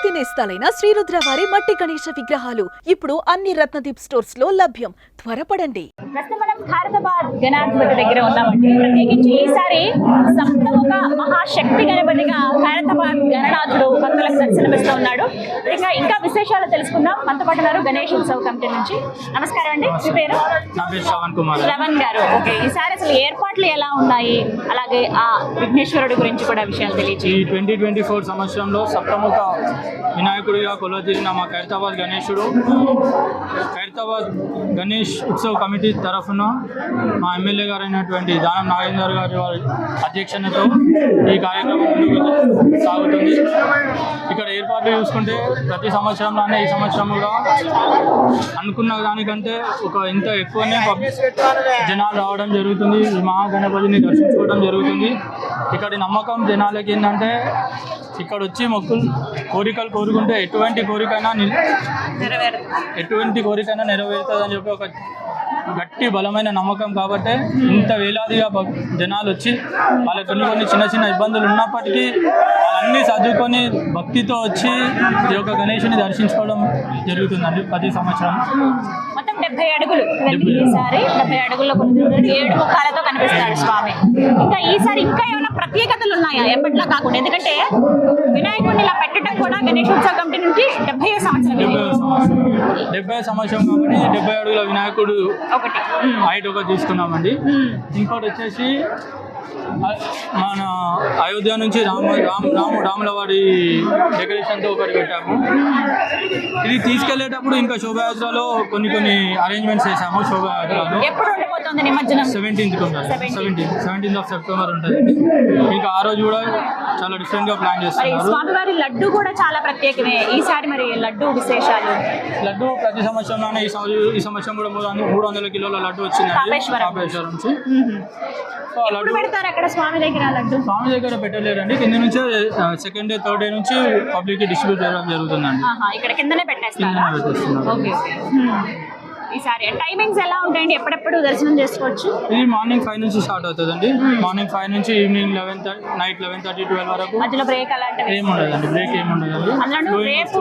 అత్యధిక నేస్తాలైన శ్రీరుద్ర వారి మట్టి గణేశ విగ్రహాలు ఇప్పుడు అన్ని రత్నదీప్ స్టోర్స్ లో లభ్యం. త్వరపడండి. ఖైరతాబాద్ గణాధిపతి దగ్గర ఉన్నామండి. ప్రత్యేకించి ఈసారి సప్తముఖ మహాశక్తి గణపతిగా ఖైరతాబాద్ గణనాథుడు భక్తులకు దర్శనమిస్తూ ఉన్నాడు. ఇంకా విశేషాలు తెలుసుకుందాం. మనతో పాటు ఉన్నారు గణేష్ ఉత్సవ కమిటీ నుంచి. నమస్కారం అండి, మీ పేరు? శ్రవణ్ గారు. ఓకే, ఈసారి అసలు ఏర్పాట్లు ఎలా ఉన్నాయి, అలాగే ఆ విఘ్నేశ్వరుడి గురించి కూడా విషయాలు తెలియజేయండి. ఈ 2024 సంవత్సరంలో సప్తముఖ వినాయకుడిగా కొలువుతీరిన మా ఖైరతాబాద్ గణేశుడు ఖైరతాబాద్ గణేష్ ఉత్సవ కమిటీ తరఫున మా ఎమ్మెల్యే గారు అయినటువంటి దానం నాగేందర్ గారి వారి అధ్యక్షతతో ఈ కార్యక్రమం ముందుకు సాగుతుంది. ఇక్కడ ఏర్పాట్లు చూసుకుంటే ప్రతి సంవత్సరంలోనే ఈ సంవత్సరం కూడా అనుకున్న దానికంటే ఇంత ఎక్కువనే జనాలు రావడం జరుగుతుంది. ఈ మహాగణపతిని దర్శించుకోవడం జరుగుతుంది. ఇక్కడి నమ్మకం జనాలకి ఏంటంటే ఇక్కడ వచ్చి కోరికలు కోరుకుంటే ఎటువంటి కోరికైనా నెరవేరుతుందని చెప్పి ఒక గట్టి బలమైన నమ్మకం. కాబట్టి ఇంత వేలాదిగా జనాలు వచ్చి వాళ్ళకి కొన్ని చిన్న చిన్న ఇబ్బందులు ఉన్నప్పటికీ వాళ్ళన్నీ చదువుకొని భక్తితో వచ్చి ఈ యొక్క గణేశుని దర్శించుకోవడం జరుగుతుందండి ప్రతి సంవత్సరం. మొత్తం 70 అడుగులు. ఈసారి 70 అడుగుల్లో 7 ముఖాలతో కనిపిస్తాడు స్వామి. ఈసారి ఇంకా ఏమైనా ప్రత్యేకతలు ఉన్నాయా ఎప్పటిలా కాకుండా? ఎందుకంటే వినాయకుడిని ఇలా పెట్టడం కూడా గణేష్ ఉత్సవ కమిటీ నుంచి 70వ సంవత్సరం కాబట్టి 70 అడుగుల వినాయకుడు హైట్ ఒకటి తీసుకున్నామండి. ఇంకోటి వచ్చేసి మన అయోధ్య నుంచి రాముల వారి డెకరేషన్తో ఒకటి పెట్టాము. ఇది తీసుకెళ్లేటప్పుడు ఇంకా శోభాయాత్రలో కొన్ని అరేంజ్మెంట్స్ చేసాము. శోభాయాత్రలో 17th ఆఫ్ సెప్టెంబర్ ఉంటుందండి. ఇంకా ఆ రోజు కూడా చాలా డిఫరెంట్ గా ప్లాన్ చేస్తున్నారు. స్వామివారి లడ్డు కూడా చాలా ప్రత్యేకమే. ఈసారి మరి లడ్డు విశేషాలు? లడ్డు ప్రతి సంవత్సరంలోనే ఈ సంవత్సరం కూడా 300 కిలోల లడ్డు వచ్చింది కాళేశ్వరం నుంచి. స్వామి దగ్గర పెట్టలేరండి, కింద నుంచే సెకండ్ డే థర్డ్ డే నుంచి పబ్లిక్ కి డిస్ట్రిబ్యూట్ చేయడం జరుగుతుందండి. ఇక్కడ కిందనే పెట్టేస్తున్నారు. ఈసారి టైమింగ్స్ ఎలా ఉంటాయండి? ఎప్పుడెప్పుడు దర్శనం చేసుకోవచ్చు? ఇది మార్నింగ్ 5 నుంచి స్టార్ట్ అవుతుందండి. మార్నింగ్ 5 నుంచి ఈవినింగ్ 11 నైట్ 11:30 12 వరకు. మధ్యలో బ్రేక్ అలాంటివి ఏముండదండి, బ్రేక్ ఏముండదండి. రేపు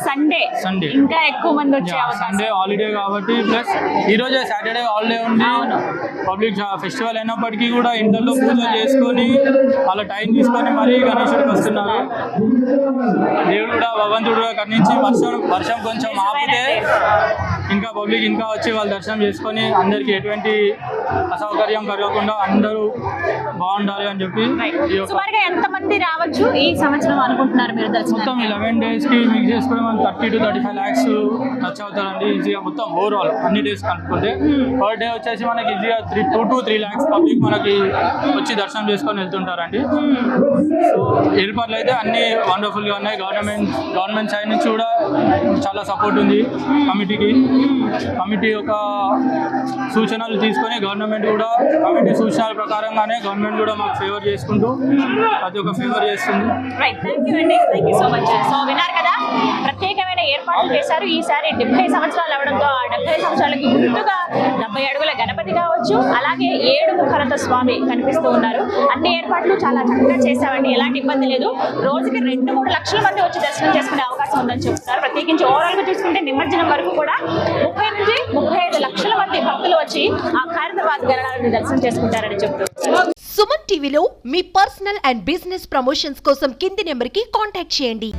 సండే ఇంకా ఎక్కువ మంది వచ్చే అవకాశం. సండే హాలిడే కాబట్టి, ప్లస్ ఈ రోజే సాటర్డే హాలిడే ఉంది. పబ్లిక్ ఫెస్టివల్ అయినప్పటికీ కూడా ఇంట్లో పూజలు చేసుకొని వాళ్ళ టైం తీసుకొని మరీ గణేశుడికి వస్తున్నారు. దేవుడు కూడా భగవంతుడు కూడా కర్ణించి వర్షం కొంచెం ఆపితే ఇంకా పబ్లిక్ ఇంకా వచ్చి వాళ్ళు దర్శనం చేసుకొని అందరికి ఎటువంటి అసౌకర్యం కలగకుండా అందరూ బాగుండాలి అని చెప్పి. ఎంతమంది రావచ్చు ఈ సంవత్సరం అనుకుంటున్నారు మీరు? మొత్తం 11 days కి మిక్స్ చేసుకుని మనం 30 to 35 lakhs ఖర్చు అవుతారండి ఈజీగా. మొత్తం ఓవరాల్ అన్ని డేస్ కనుక్కుంటే పర్ డే వచ్చేసి మనకి ఈజీగా 2 to 3 lakhs పబ్లిక్ మనకి వచ్చి దర్శనం చేసుకొని వెళ్తుంటారండి. ఏర్పాట్లు అయితే అన్ని వండర్ఫుల్ గా ఉన్నాయి. గవర్నమెంట్ సైడ్ నుంచి కూడా చాలా సపోర్ట్ ఉంది కమిటీకి. కమిటీ యొక్క సూచనలు తీసుకొని గవర్నమెంట్ కూడా కమిటీ సూచనల ప్రకారంగానే గవర్నమెంట్ కూడా మాకు ఫేవర్ చేసుకుంటూ అది ఒక ఫేవర్ చేస్తుంది. విన్నారు కదా, ప్రత్యేకమైన ఏర్పాట్లు చేశారు. ఈసారి 70 సంవత్సరాలు అవడంతో ఆ 70 సంవత్సరాలకి గుర్తుగా 70 అడుగుల గణపతి కావచ్చు, అలాగే 7 ముఖాలతో స్వామి కనిపిస్తూ ఉన్నారు. అన్ని ఏర్పాట్లు చాలా చక్కగా చేశామండి, ఎలాంటి ఇబ్బంది లేదు. రోజుకి 2-3 లక్షల మంది వచ్చి దర్శనం చేసుకునే అవకాశం ఉందని చెప్తున్నారు. ప్రత్యేకించి ఓవరాల్ గా చూసుకుంటే నిమజ్జనం వరకు కూడా 30 నుంచి 35 లక్షల మంది భక్తులు వచ్చి ఆ ఖైరతాబాద్ గణనాథుని దర్శనం చేసుకుంటారని చెప్తున్నారు. సుమన్ టీవీలో మీ పర్సనల్ అండ్ బిజినెస్ ప్రమోషన్స్ కోసం కింది నెంబర్ కి కాంటాక్ట్ చేయండి.